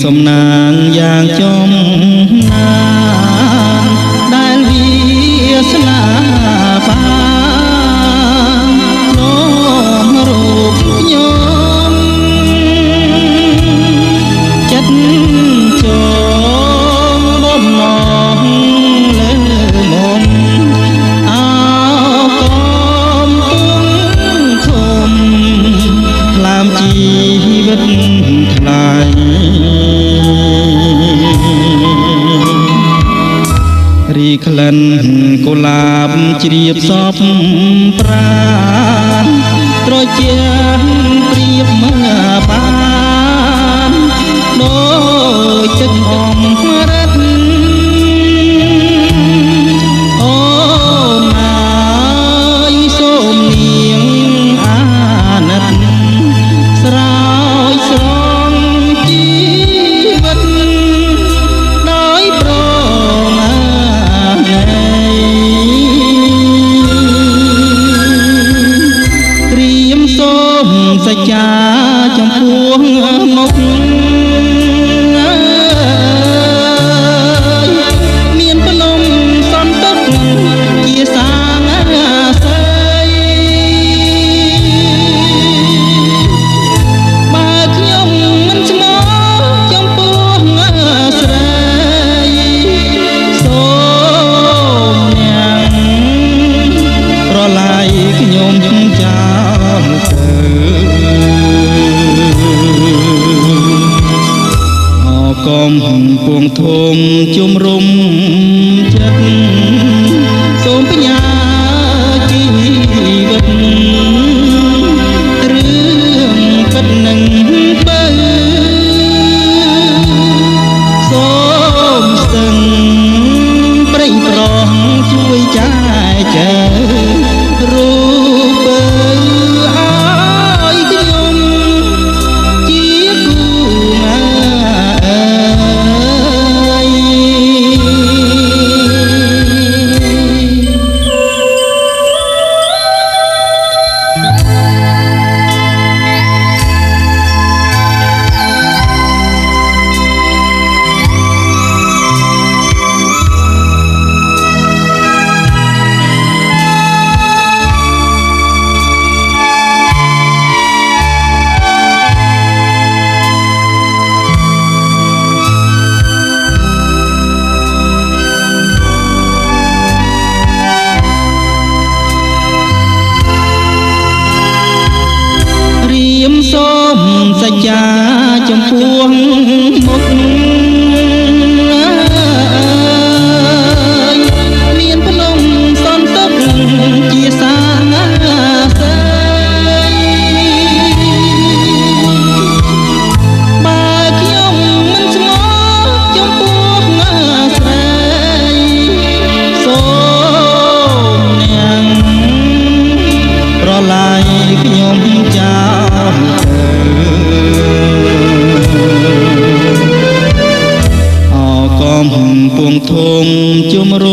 សំណាងយ៉ាងចំណានដែលវាស្លាបាននោមរូបខ្ញុំចិត្តចងបំណងលើមុំអោកំពុងខំខ្លាមជីវិតថ្លៃរីក្លិនកុលាបជ្រាបសពប្រាណត្រជាប្រៀបមើបានដូចទឹកអំរិតអូនអើយសូមនាងអាណិតស្រោចស្រង់ជីវិតដោយប្រមាណព្រាមសូមសច្ចាចំពោះមុខមានភ្នំសន្ទុកជាសាងសីបើខ្ញុំមិនស្មោះចំពោះស្រីសូមអ្នកប្រឡាយខ្ញុំចោលទៅអកំពុងធំជំរុំចិត្តសូមបញ្ញាជីវិតរឿងពិតនឹងបើសូមស្ទឹងប្រេងប្រងជួយចាយចែរូបឲ្យខ្ញុំជាគូងាសូមសច្ចាចំពោះមុខមានភ្នំសន្ទុកជាសាងសីបើខ្ញុំមិនស្មោះចំពោះស្រីសូមអ្នកប្រឡាយខ្ញុំចោលអកំពុងធំជំរុ